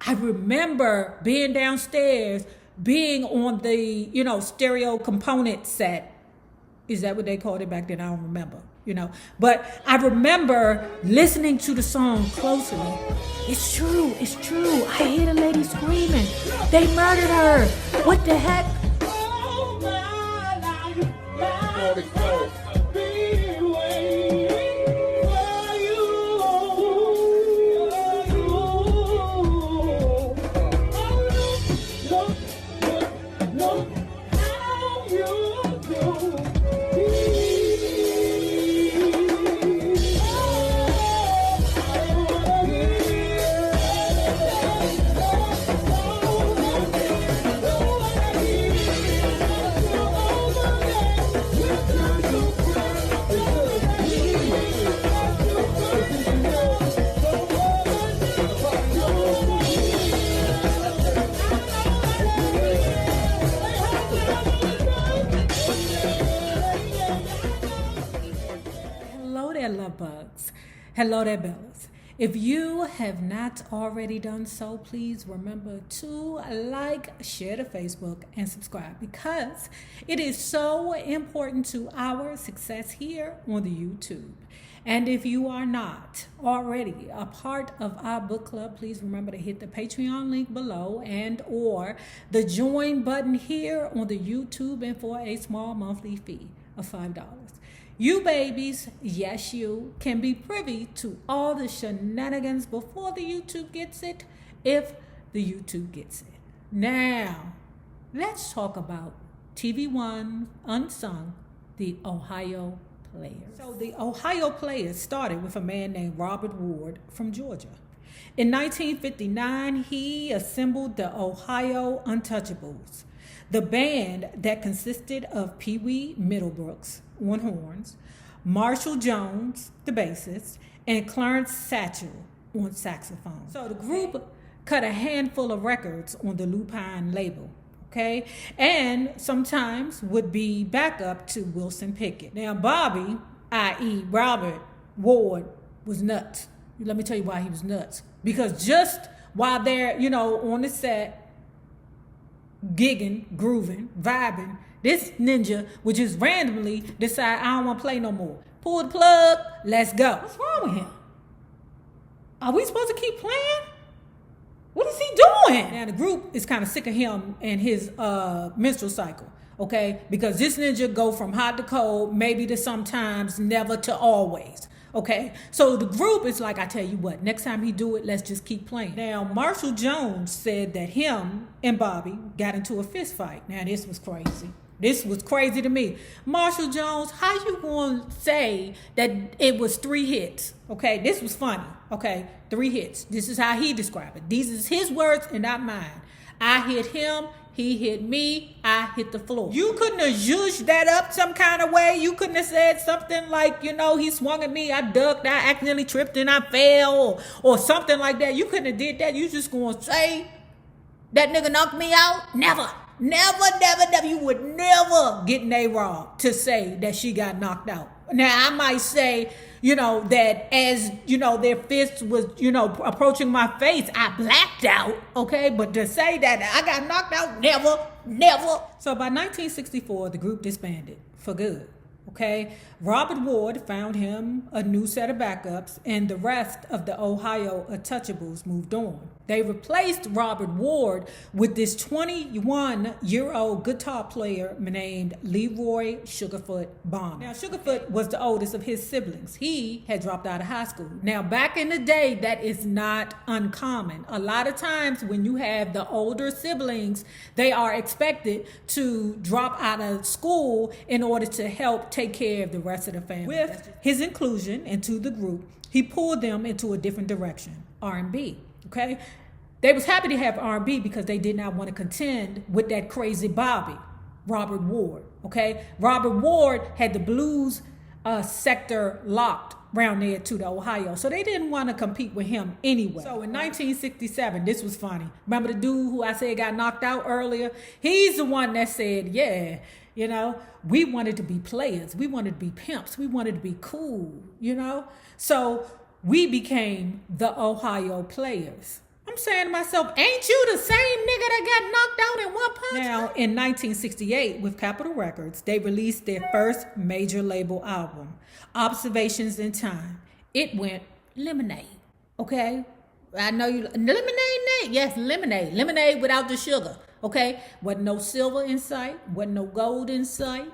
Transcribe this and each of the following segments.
I remember being downstairs, being on the, stereo component set. Is that what they called it back then? I don't remember, But I remember listening to the song closely. It's true. I hear the lady screaming. They murdered her. What the heck? Love bugs. Hello there, Bellas. If you have not already done so, please remember to like, share to Facebook, and subscribe, because it is so important to our success here on the YouTube. And if you are not already a part of our book club, please remember to hit the Patreon link below and or the join button here on the YouTube, and for a small monthly fee of $5. You babies, yes you, can be privy to all the shenanigans before the YouTube gets it, if the YouTube gets it. Now, let's talk about TV One Unsung, the Ohio Players. So the Ohio Players started with a man named Robert Ward from Georgia. In 1959, he assembled the Ohio Untouchables, the band that consisted of Pee Wee Middlebrooks on horns, Marshall Jones, the bassist, and Clarence Satchel on saxophone. So the group cut a handful of records on the Lupine label, okay? And sometimes would be backup to Wilson Pickett. Now Bobby, i.e. Robert Ward, was nuts. Let me tell you why he was nuts. Because just while they're, on the set, gigging, grooving, vibing, this ninja would just randomly decide, I don't want to play no more. Pull the plug, let's go. What's wrong with him? Are we supposed to keep playing? What is he doing? Now the group is kind of sick of him and his menstrual cycle, okay? Because this ninja go from hot to cold, maybe to sometimes, never to always. Okay, so the group is like, I tell you what, next time he do it, let's just keep playing. Now, Marshall Jones said that him and Bobby got into a fist fight. Now, this was crazy. This was crazy to me. Marshall Jones, how you going to say that it was 3 hits? Okay, this was funny. Okay, 3 hits. This is how he described it. These is his words and not mine. I hit him. He hit me, I hit the floor. You couldn't have zhuzhed that up some kind of way. You couldn't have said something like, he swung at me, I ducked, I accidentally tripped and I fell, or something like that. You couldn't have did that. You just going to say, that nigga knocked me out? Never. You would never get N-Rob to say that she got knocked out. Now, I might say, that as, their fist was, approaching my face, I blacked out, okay? But to say that I got knocked out, never. So by 1964, the group disbanded for good, okay? Robert Ward found him a new set of backups, and the rest of the Ohio Untouchables moved on. They replaced Robert Ward with this 21-year-old guitar player named Leroy Sugarfoot Bonner. Now, Sugarfoot was the oldest of his siblings. He had dropped out of high school. Now, back in the day, that is not uncommon. A lot of times when you have the older siblings, they are expected to drop out of school in order to help take care of the rest of the family. With his inclusion into the group, he pulled them into a different direction, R&B. Okay, they was happy to have R&B because they did not want to contend with that crazy Bobby, Robert Ward. Okay, Robert Ward had the blues sector locked around there to the Ohio, so they didn't want to compete with him anyway. So in 1967, this was funny. Remember the dude who I said got knocked out earlier? He's the one that said, yeah, we wanted to be players, we wanted to be pimps, we wanted to be cool, So we became the Ohio Players. I'm I'm saying to myself, ain't you the same nigga that got knocked out in one punch? Now, in 1968, with Capitol Records, they released their first major label album, Observations in Time. It went lemonade, okay? I know you, lemonade, Nate? Yes, lemonade. Lemonade without the sugar, okay? Wasn't no silver in sight, wasn't no gold in sight.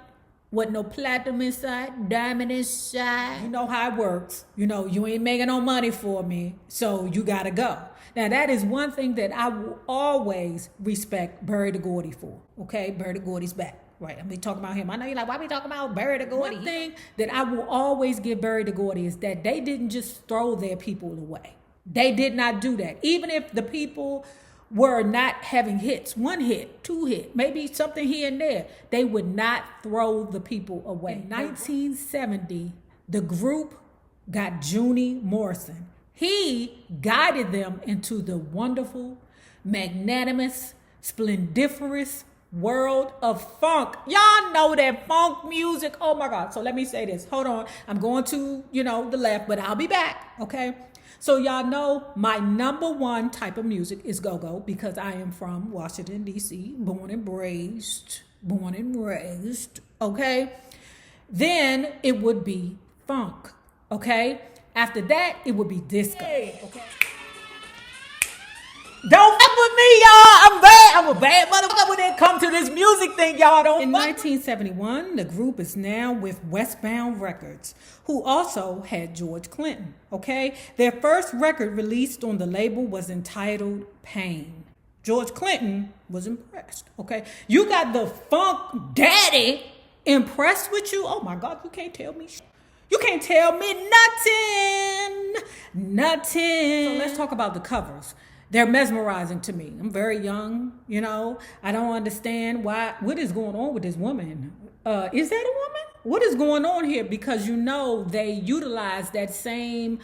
Wasn't no platinum inside, diamond inside. You know how it works. You know, you ain't making no money for me, so you gotta go. Now, that is one thing that I will always respect Barry DeGordy for, okay? Barry DeGordy's back, right? I'm talking about him. I know you're like, why are we talking about Barry DeGordy? One thing that I will always give Barry DeGordy is that they didn't just throw their people away. They did not do that. Even if the people were not having hits, 1 hit, 2 hit, maybe something here and there, they would not throw the people away. In 1970, the group got Junie Morrison. He guided them into the wonderful, magnanimous, splendiferous world of funk. Y'all know that funk music. Oh my God. So let me say this. Hold on. I'm going to, the left, but I'll be back. Okay. So y'all know my number one type of music is go-go because I am from Washington, D.C., born and raised, okay? Then it would be funk, okay? After that, it would be disco, okay? Don't fuck with me, y'all. I'm a bad motherfucker when it comes to this music thing, y'all. In 1971, the group is now with Westbound Records, who also had George Clinton, okay? Their first record released on the label was entitled Pain. George Clinton was impressed, okay? You got the funk daddy impressed with you? Oh my God, you can't tell me shit. You can't tell me nothing. So let's talk about the covers. They're mesmerizing to me. I'm very young, I don't understand what is going on with this woman. Is that a woman? What is going on here? Because they utilize that same,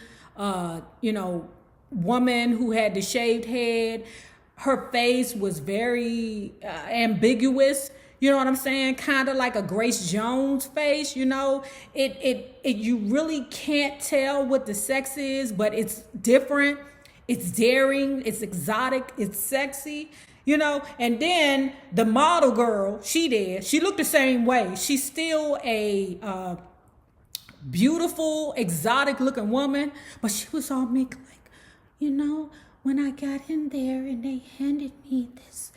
woman who had the shaved head. Her face was very ambiguous. You know what I'm saying? Kind of like a Grace Jones face, It you really can't tell what the sex is, but it's different. It's daring, it's exotic, it's sexy, And then the model girl, she looked the same way. She's still a beautiful, exotic looking woman, but she was all meek like, when I got in there and they handed me this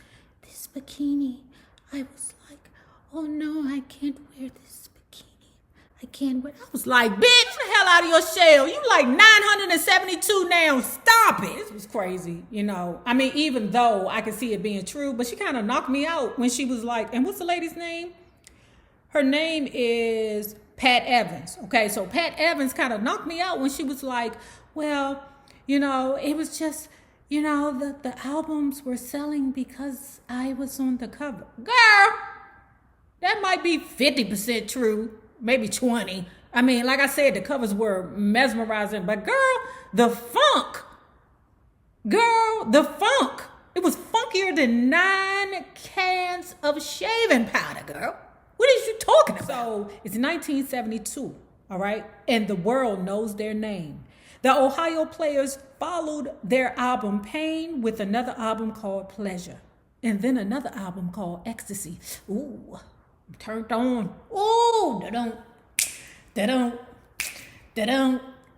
bikini, I was like, oh no, I can't wear this bikini. I can't wear. I was like, bitch, get the hell out of your shell. You like 972 now. Stop it. This was crazy, even though I could see it being true, but she kind of knocked me out when she was like, and what's the lady's name? Her name is Pat Evans. Okay, so Pat Evans kind of knocked me out when she was like, well, it was just, the albums were selling because I was on the cover. Girl, that might be 50% true. Maybe 20. Like I said, the covers were mesmerizing, but girl, the funk. It was funkier than 9 cans of shaving powder, girl. What is you talking about? So it's 1972, all right? And the world knows their name. The Ohio Players followed their album Pain with another album called Pleasure. And then another album called Ecstasy. Ooh. Turned on. Ooh, da-dum.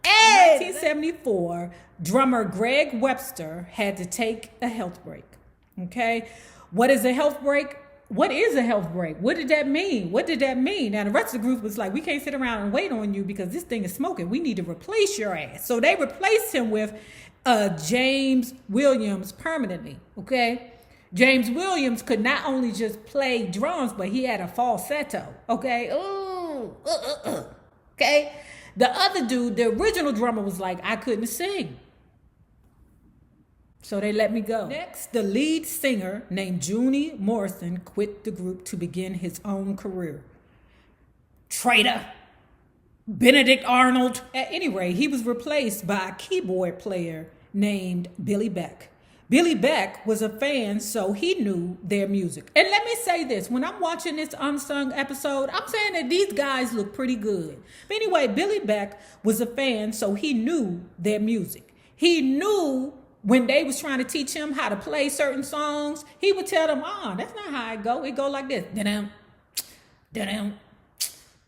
Hey! 1974, drummer Greg Webster had to take a health break. Okay? What is a health break? What is a health break? What did that mean? Now, the rest of the group was like, we can't sit around and wait on you because this thing is smoking. We need to replace your ass. So they replaced him with James Williams permanently. Okay? James Williams could not only just play drums, but he had a falsetto, okay? Ooh, okay? The other dude, the original drummer, was like, I couldn't sing. So they let me go. Next, the lead singer named Junie Morrison quit the group to begin his own career. Traitor. Benedict Arnold. At any rate, he was replaced by a keyboard player named Billy Beck. Billy Beck was a fan, so he knew their music. And let me say this, when I'm watching this Unsung episode, I'm saying that these guys look pretty good. But anyway, Billy Beck was a fan, so he knew their music. He knew when they was trying to teach him how to play certain songs, he would tell them, that's not how it go. It go like this. Da-dum, da-dum,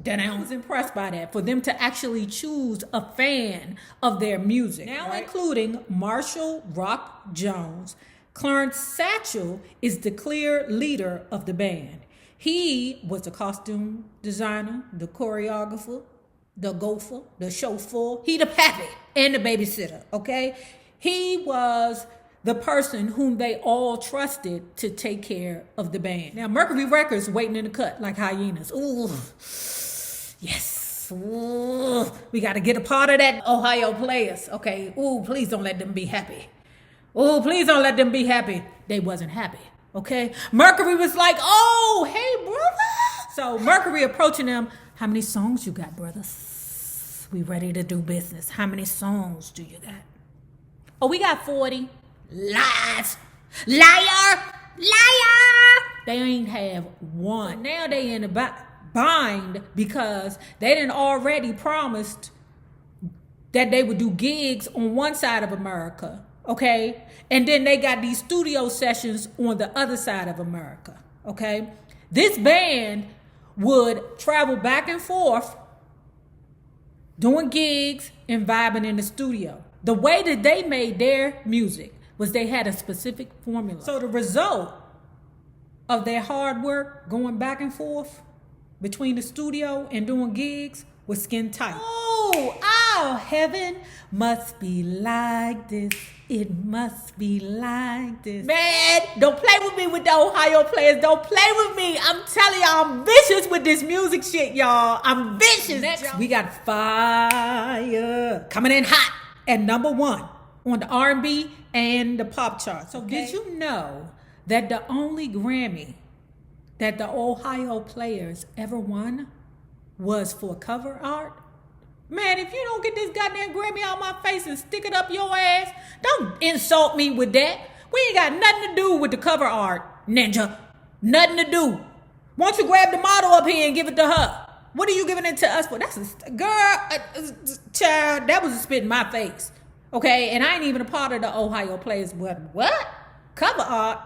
da-dum. I was impressed by that, for them to actually choose a fan of their music. Now including Marshall Rock Jones, Clarence Satchel is the clear leader of the band. He was the costume designer, the choreographer, the gopher, the chauffeur. He the pappy and the babysitter, okay? He was the person whom they all trusted to take care of the band. Now, Mercury Records waiting in the cut like hyenas. Ooh, yes. Ooh, we got to get a part of that Ohio Players, okay? Ooh, please don't let them be happy. Oh, please don't let them be happy. They wasn't happy, okay? Mercury was like, oh, hey, brother. So Mercury approaching them, how many songs you got, brothers? We ready to do business. How many songs do you got? Oh, we got 40. Lies. Liar. Liar. They ain't have one. So now they in a bind because they didn't already promised that they would do gigs on one side of America. Okay, and then they got these studio sessions on the other side of America. Okay, this band would travel back and forth doing gigs and vibing in the studio. The way that they made their music was they had a specific formula. So the result of their hard work going back and forth between the studio and doing gigs was Skin Tight. Oh, heaven must be like this. It must be like this. Man, don't play with me with the Ohio Players. Don't play with me. I'm telling y'all, I'm vicious with this music shit, y'all. I'm vicious. Next, we got Fire coming in hot at number 1 on the R&B and the pop charts. So did you know that the only Grammy that the Ohio Players ever won was for cover art? Man, if you don't get this goddamn Grammy out my face and stick it up your ass, don't insult me with that. We ain't got nothing to do with the cover art, ninja. Nothing to do. Why don't you grab the model up here and give it to her? What are you giving it to us for? That's a girl, child, that was a spit in my face. Okay, and I ain't even a part of the Ohio Players, but what? Cover art?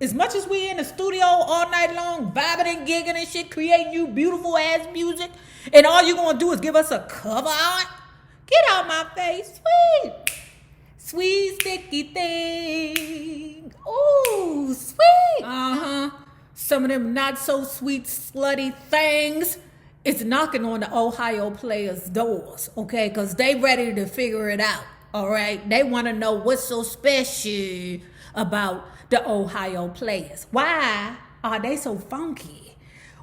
As much as we in the studio all night long, vibing and gigging and shit, creating you beautiful ass music, and all you gonna do is give us a cover art? Get out my face, sweet. Sweet sticky thing. Ooh, sweet. Some of them not so sweet slutty things is knocking on the Ohio Players' doors, okay? Because they ready to figure it out, all right? They want to know what's so special about the Ohio Players. Why are they so funky?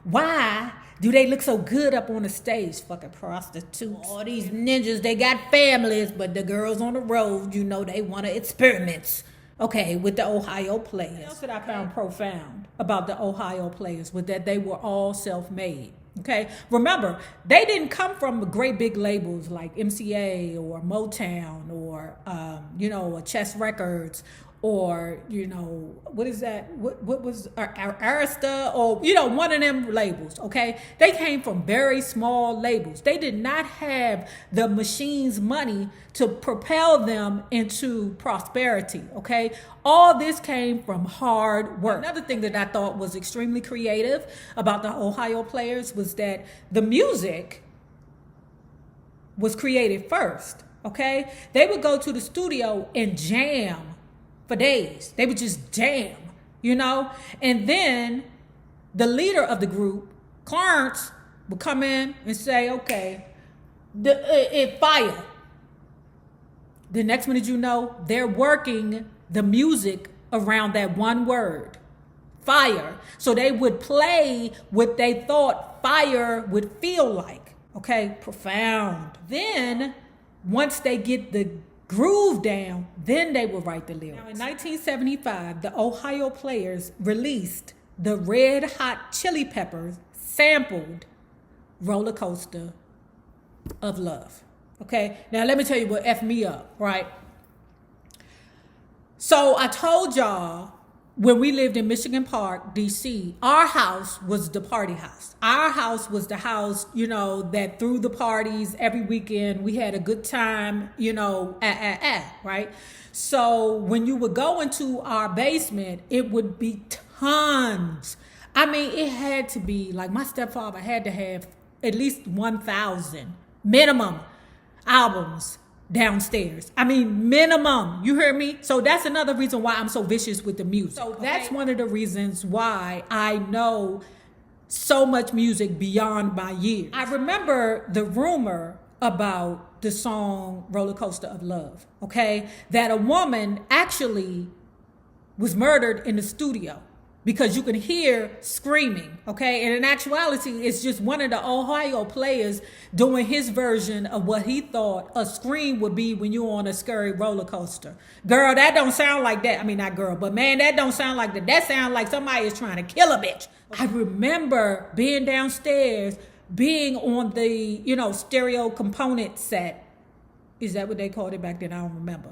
Why do they look so good up on the stage? Fucking prostitutes. All these ninjas, they got families, but the girls on the road, you know, they want to experiments. Okay, with the Ohio Players. What else that I found profound about the Ohio Players was that they were all self-made. Okay, remember, they didn't come from great big labels like MCA or Motown or, Chess Records or, what is that? What was Arista or, one of them labels, okay? They came from very small labels. They did not have the machine's money to propel them into prosperity, okay? All this came from hard work. Another thing that I thought was extremely creative about the Ohio Players was that the music was created first, okay? They would go to the studio and jam for days. They would just jam, and then the leader of the group, Clarence, would come in and say, okay, it fire. The next minute they're working the music around that one word, fire. So they would play what they thought fire would feel like, okay? Profound. Then, once they get the groove down, then they will write the lyrics. Now, in 1975, the Ohio Players released the Red Hot Chili Peppers sampled Roller Coaster of Love. Okay, now let me tell you what F me up, right? So I told y'all when we lived in Michigan Park, DC, our house was the party house. Our house was the house, that threw the parties every weekend. We had a good time, right? So when you would go into our basement, it would be tons. I mean, it had to be, like, my stepfather had to have at least 1,000 minimum albums downstairs. I mean, minimum. You hear me? So that's another reason why I'm so vicious with the music. So that's one of the reasons why I know so much music beyond my years. I remember the rumor about the song Roller Coaster of Love, okay? That a woman actually was murdered in the studio because you can hear screaming, okay? And in actuality, it's just one of the Ohio players doing his version of what he thought a scream would be when you're on a scary roller coaster. Girl, that don't sound like that. I mean, not girl, but man, that don't sound like that. That sounds like somebody is trying to kill a bitch. I remember being downstairs, being on the, stereo component set. Is that what they called it back then? I don't remember,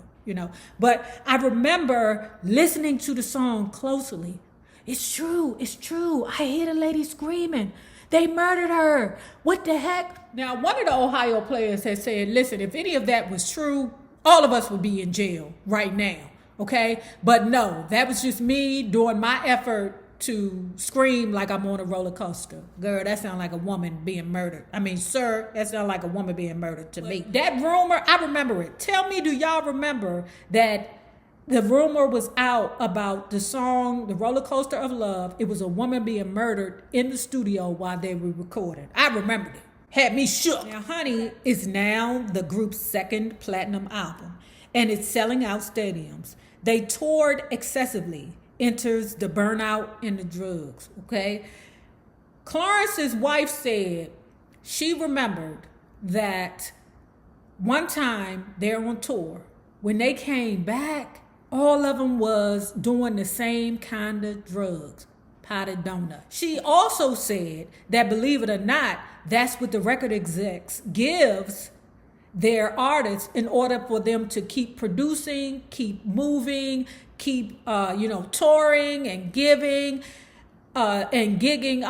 But I remember listening to the song closely. It's true. I hear the lady screaming. They murdered her. What the heck? Now, one of the Ohio players has said, listen, if any of that was true, all of us would be in jail right now, okay? But no, that was just me doing my effort to scream like I'm on a roller coaster. Girl, that sounds like a woman being murdered. I mean, sir, that sounds like a woman being murdered to me. That rumor, I remember it. Tell me, do y'all remember that the rumor was out about the song, The Roller Coaster of Love? It was a woman being murdered in the studio while they were recording. I remembered it. Had me shook. Now, Honey is now the group's second platinum album, and it's selling out stadiums. They toured excessively. Enters the burnout and the drugs, okay? Clarence's wife said she remembered that one time they're on tour. When they came back, all of them was doing the same kind of drugs, potted donut. She also said that, believe it or not, that's what the record execs gives their artists in order for them to keep producing, keep moving, keep touring and giving and gigging,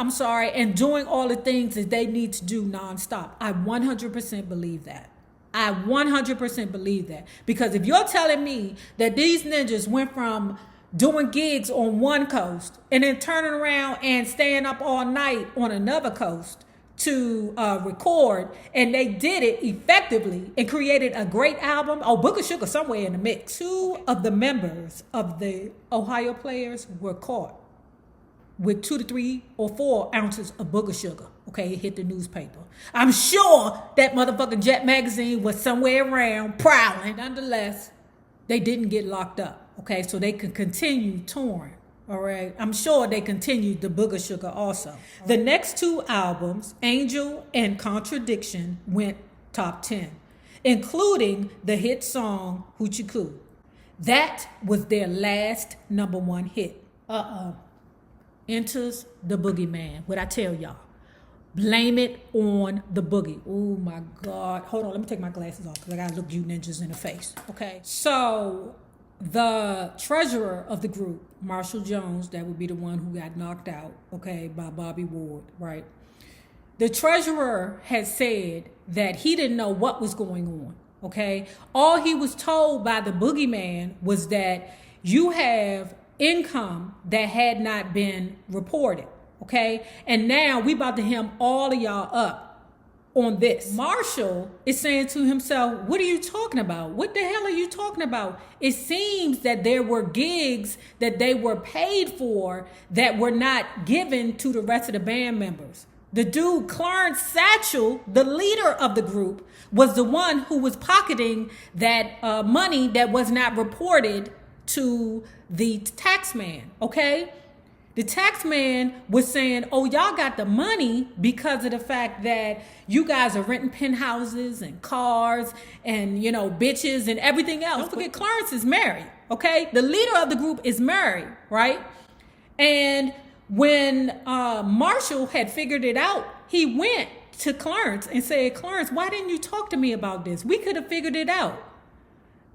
and doing all the things that they need to do nonstop. I 100% believe that. I 100% believe that. Because if you're telling me that these ninjas went from doing gigs on one coast and then turning around and staying up all night on another coast to record, and they did it effectively and created a great album. Booker Sugar somewhere in the mix. 2 of the members of the Ohio players were caught with 2 to 3 or 4 ounces of Booker Sugar. Okay, it hit the newspaper. I'm sure that motherfucking Jet magazine was somewhere around prowling. Nonetheless, they didn't get locked up. Okay, so they could continue touring. All right. I'm sure they continued the Booger Sugar also. The next 2 albums, Angel and Contradiction, went top 10, including the hit song Hoochie Coo. That was their last number 1 hit. Enters the Boogeyman. What I tell y'all? Blame it on the boogie. Oh my God. Hold on. Let me take my glasses off because I got to look you ninjas in the face. Okay. So the treasurer of the group, Marshall Jones, that would be the one who got knocked out, okay, by Bobby Ward, right? The treasurer had said that he didn't know what was going on, okay? All he was told by the boogeyman was that you have income that had not been reported, okay? And now we about to hem all of y'all up on this. Marshall is saying to himself, what are you talking about? What the hell are you talking about? It seems that there were gigs that they were paid for that were not given to the rest of the band members. The dude, Clarence Satchel, the leader of the group, was the one who was pocketing that money that was not reported to the taxman, okay? The taxman was saying, oh, y'all got the money because of the fact that you guys are renting penthouses and cars and, you know, bitches and everything else. Don't forget, Clarence is married, okay? The leader of the group is married, right? And when Marshall had figured it out, he went to Clarence and said, Clarence, why didn't you talk to me about this? We could have figured it out.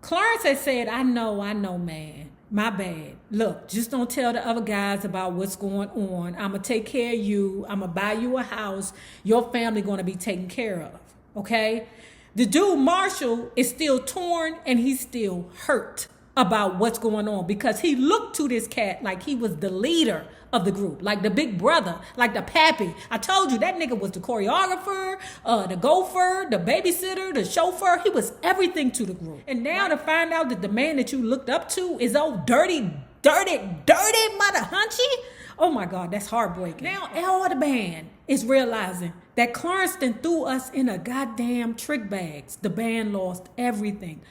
Clarence had said, I know, man. My bad. Look, just don't tell the other guys about what's going on. I'm going to take care of you. I'm going to buy you a house. Your family going to be taken care of. Okay? The dude, Marshall, is still torn and he's still hurt about what's going on because he looked to this cat like he was the leader of the group, like the big brother, like the pappy. I told you that nigga was the choreographer, the gopher, the babysitter, the chauffeur. He was everything to the group. And now to find out that the man that you looked up to is old dirty mother hunchy. Oh my God, that's heartbreaking. Now all the band is realizing that Clarence threw us in a goddamn trick bags. The band lost everything.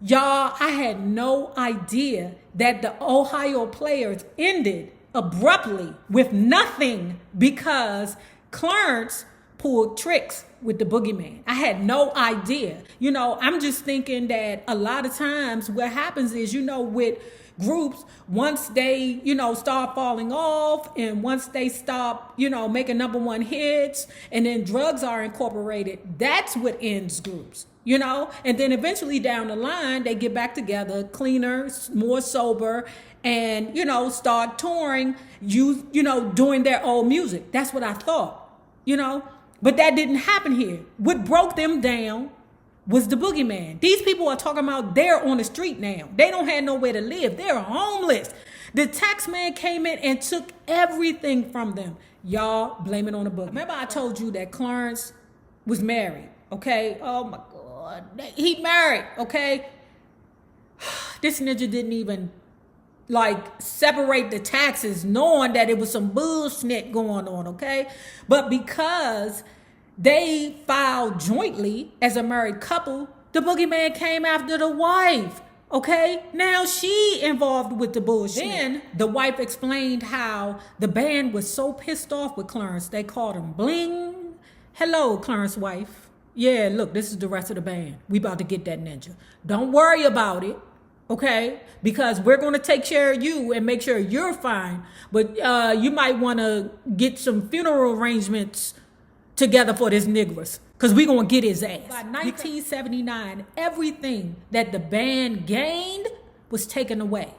Y'all, I had no idea that the Ohio players ended abruptly with nothing because Clarence pulled tricks with the boogeyman. I had no idea. You know, I'm just thinking that a lot of times what happens is, you know, with groups, once they, you know, start falling off and once they stop, you know, making #1 hits and then drugs are incorporated, that's what ends groups. You know, and then eventually down the line, they get back together, cleaner, more sober, and, you know, start touring, you know, doing their old music. That's what I thought, you know, but that didn't happen here. What broke them down was the boogeyman. These people are talking about they're on the street now. They don't have nowhere to live. They're homeless. The tax man came in and took everything from them. Y'all blame it on the boogeyman. Remember I told you that Clarence was married, okay? Oh my God. He married, okay? This ninja didn't even like separate the taxes knowing that it was some bullshit going on, okay? But because they filed jointly as a married couple, the boogeyman came after the wife, okay? Now she involved with the bullshit. Then the wife explained how the band was so pissed off with Clarence, they called him Bling. Hello, Clarence's wife. Yeah, look, this is the rest of the band. We about to get that ninja. Don't worry about it, okay? Because we're going to take care of you and make sure you're fine. But you might want to get some funeral arrangements together for this niggerus because we're going to get his ass. By 1979, everything that the band gained was taken away.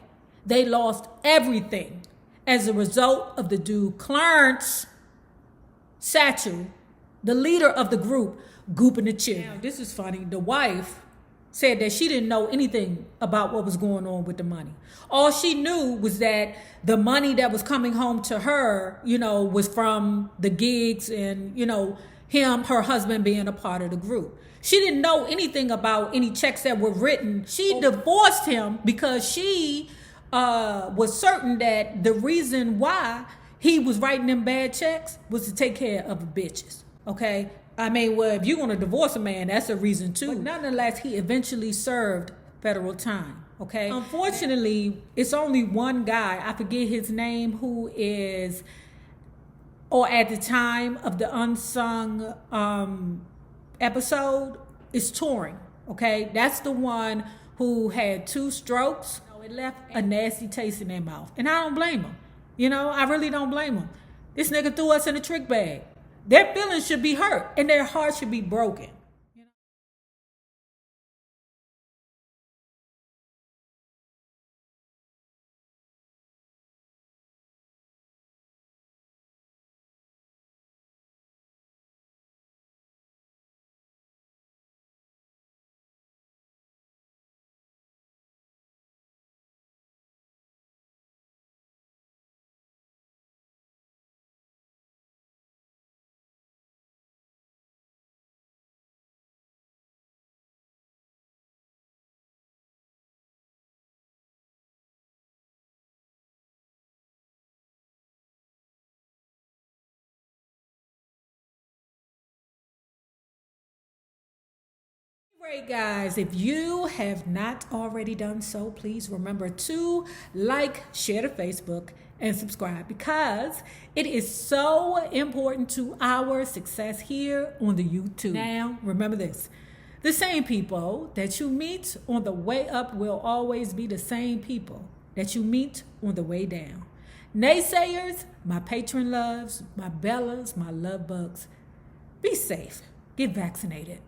They lost everything as a result of the dude Clarence Satchel, the leader of the group, gooping the children. Now, this is funny. The wife said that she didn't know anything about what was going on with the money. All she knew was that the money that was coming home to her, you know, was from the gigs and, you know, her husband being a part of the group. She didn't know anything about any checks that were written. She divorced him because she was certain that the reason why he was writing them bad checks was to take care of the bitches, okay? I mean, well, if you're going to divorce a man, that's a reason too. But nonetheless, he eventually served federal time, okay? Unfortunately, it's only one guy, I forget his name, who is, or at the time of the unsung episode, is touring, okay? That's the one who had 2 strokes. It left a nasty taste in their mouth. And I don't blame him. You know, I really don't blame him. This nigga threw us in a trick bag. Their feelings should be hurt and their heart should be broken. Great, guys. If you have not already done so, please remember to like, share to Facebook, and subscribe because it is so important to our success here on the YouTube. Now, remember this. The same people that you meet on the way up will always be the same people that you meet on the way down. Naysayers, my patron loves, my bellas, my love bugs, be safe. Get vaccinated.